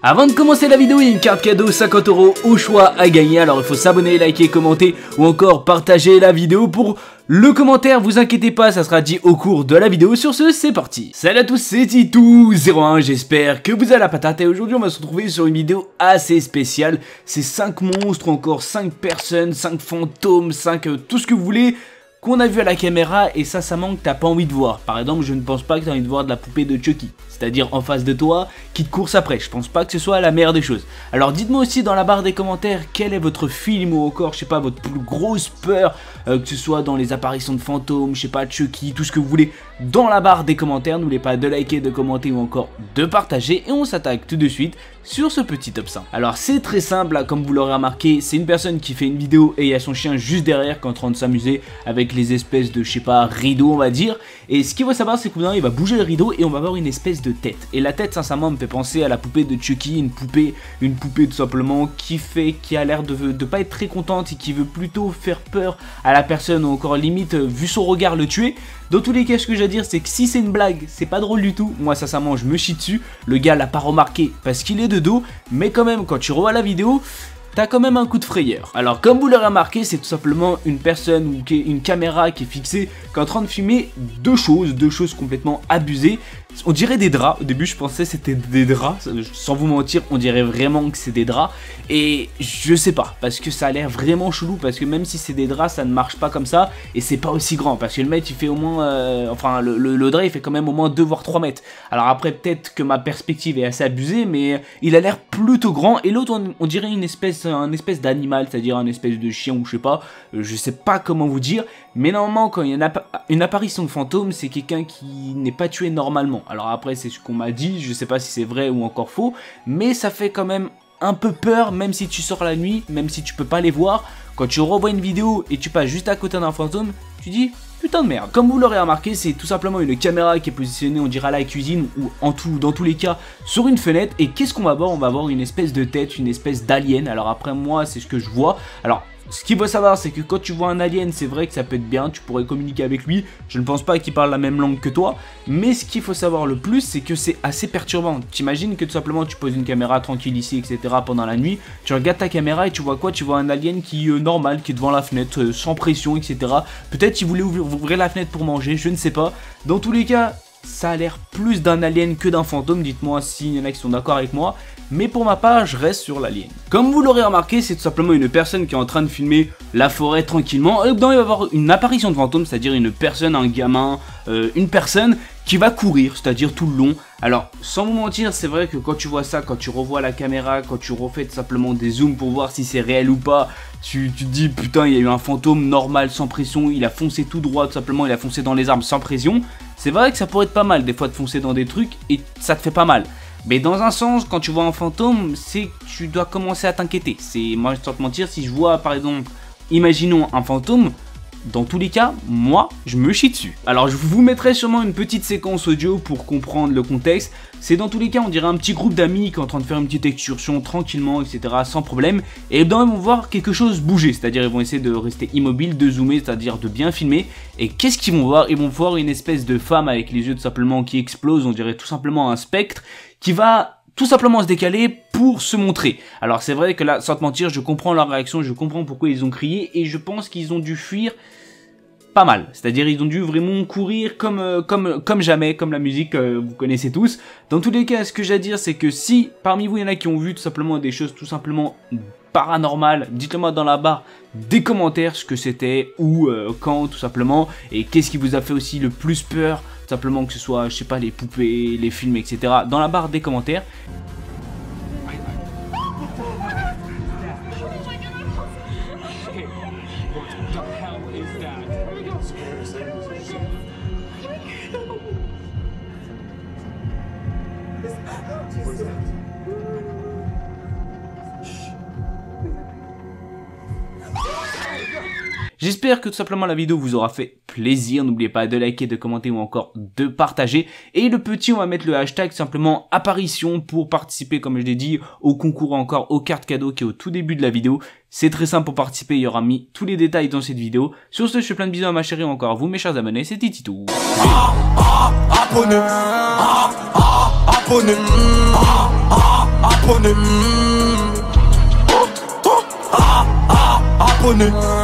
Avant de commencer la vidéo, il y a une carte cadeau 50 € au choix à gagner. Alors il faut s'abonner, liker, commenter ou encore partager la vidéo pour le commentaire. Vous inquiétez pas, ça sera dit au cours de la vidéo. Sur ce, c'est parti. Salut à tous, c'est Titou01. J'espère que vous avez la patate. Et aujourd'hui, on va se retrouver sur une vidéo assez spéciale. C'est 5 monstres, encore 5 personnes, 5 fantômes, 5 tout ce que vous voulez qu'on a vu à la caméra, et ça manque, t'as pas envie de voir. Par exemple, je ne pense pas que t'as envie de voir de la poupée de Chucky, c'est-à-dire en face de toi, qui te course après. Je pense pas que ce soit la meilleure des choses. Alors dites-moi aussi dans la barre des commentaires quel est votre film ou encore, je sais pas, votre plus grosse peur, que ce soit dans les apparitions de fantômes, je sais pas, Chucky, tout ce que vous voulez, dans la barre des commentaires. N'oubliez pas de liker, de commenter ou encore de partager, et on s'attaque tout de suite sur ce petit top 5. Alors c'est très simple, là, comme vous l'aurez remarqué, c'est une personne qui fait une vidéo et il y a son chien juste derrière qui est en train de s'amuser avec les espèces de, je sais pas, rideaux on va dire. Et ce qu'il faut savoir, c'est que il va bouger le rideau et on va avoir une espèce de tête. Et la tête, sincèrement, me fait penser à la poupée de Chucky, une poupée tout simplement qui a l'air de pas être très contente et qui veut plutôt faire peur à la personne ou encore limite, vu son regard, le tuer. Dans tous les cas, ce que j'ai à dire, c'est que si c'est une blague, c'est pas drôle du tout. Moi, sincèrement, je me chie dessus. Le gars l'a pas remarqué parce qu'il est de dos, mais quand même, quand tu revois la vidéo, t'as quand même un coup de frayeur. Alors comme vous l'aurez remarqué, c'est tout simplement une personne ou une caméra qui est fixée, qui est en train de filmer deux choses complètement abusées. On dirait des draps. Au début je pensais que c'était des draps, sans vous mentir, on dirait vraiment que c'est des draps. Et je sais pas, parce que ça a l'air vraiment chelou, parce que même si c'est des draps, ça ne marche pas comme ça, et c'est pas aussi grand, parce que le mec il fait au moins, enfin le drap il fait quand même au moins 2 voire 3 mètres. Alors après peut-être que ma perspective est assez abusée, mais il a l'air plutôt grand, et l'autre on dirait un espèce d'animal, c'est-à-dire un espèce de chien ou je sais pas comment vous dire, mais normalement quand il y a une apparition de fantôme, c'est quelqu'un qui n'est pas tué normalement. Alors après c'est ce qu'on m'a dit, je sais pas si c'est vrai ou encore faux, mais ça fait quand même un peu peur, même si tu sors la nuit, même si tu peux pas les voir. Quand tu revois une vidéo et tu passes juste à côté d'un fantôme, tu dis putain de merde. Comme vous l'aurez remarqué, c'est tout simplement une caméra qui est positionnée, on dirait à la cuisine ou dans tous les cas sur une fenêtre. Et qu'est-ce qu'on va voir? On va voir une espèce de tête, une espèce d'alien. Alors après moi c'est ce que je vois. Alors ce qu'il faut savoir, c'est que quand tu vois un alien, c'est vrai que ça peut être bien, tu pourrais communiquer avec lui. Je ne pense pas qu'il parle la même langue que toi, mais ce qu'il faut savoir le plus, c'est que c'est assez perturbant. T'imagines que tout simplement tu poses une caméra tranquille ici, etc. pendant la nuit, tu regardes ta caméra et tu vois quoi? Tu vois un alien qui est normal, qui est devant la fenêtre, sans pression, etc. Peut-être qu'il voulait ouvrir la fenêtre pour manger, je ne sais pas. Dans tous les cas, ça a l'air plus d'un alien que d'un fantôme, dites-moi s'il y en a qui sont d'accord avec moi, mais pour ma part, je reste sur l'alien. Comme vous l'aurez remarqué, c'est tout simplement une personne qui est en train de filmer la forêt tranquillement, et dedans il va y avoir une apparition de fantôme, c'est-à-dire une personne, un gamin, une personne qui va courir, c'est-à-dire tout le long. Alors, sans vous mentir, c'est vrai que quand tu vois ça, quand tu revois la caméra, quand tu refais tout simplement des zooms pour voir si c'est réel ou pas, tu te dis putain, il y a eu un fantôme normal, sans pression, il a foncé tout droit, tout simplement, il a foncé dans les arbres sans pression. C'est vrai que ça pourrait être pas mal des fois de foncer dans des trucs et ça te fait pas mal. Mais dans un sens, quand tu vois un fantôme, c'est que tu dois commencer à t'inquiéter. Moi, sans te mentir, si je vois par exemple, imaginons un fantôme, dans tous les cas, moi, je me chie dessus. Alors, je vous mettrai sûrement une petite séquence audio pour comprendre le contexte. C'est dans tous les cas, on dirait un petit groupe d'amis qui est en train de faire une petite excursion tranquillement, etc. sans problème. Et dedans, ils vont voir quelque chose bouger. C'est-à-dire, ils vont essayer de rester immobiles, de zoomer, c'est-à-dire de bien filmer. Et qu'est-ce qu'ils vont voir? Ils vont voir une espèce de femme avec les yeux tout simplement qui explosent. On dirait tout simplement un spectre qui va tout simplement se décaler pour se montrer. Alors c'est vrai que là, sans te mentir, je comprends leur réaction, je comprends pourquoi ils ont crié, et je pense qu'ils ont dû fuir pas mal. C'est-à-dire ils ont dû vraiment courir comme jamais, comme la musique, vous connaissez tous. Dans tous les cas, ce que j'ai à dire, c'est que si parmi vous il y en a qui ont vu tout simplement des choses tout simplement paranormales, dites-le moi dans la barre des commentaires ce que c'était, ou quand tout simplement, et qu'est-ce qui vous a fait aussi le plus peur, tout simplement, que ce soit, je sais pas, les poupées, les films, etc. dans la barre des commentaires. J'espère que tout simplement la vidéo vous aura fait plaisir. N'oubliez pas de liker, de commenter ou encore de partager. Et le petit, on va mettre le hashtag simplement apparition pour participer, comme je l'ai dit, au concours, encore aux cartes cadeaux qui est au tout début de la vidéo. C'est très simple pour participer, il y aura mis tous les détails dans cette vidéo. Sur ce, je fais plein de bisous à ma chérie, encore à vous mes chers abonnés, c'était Titou. Abonnez. abonné. Abonné.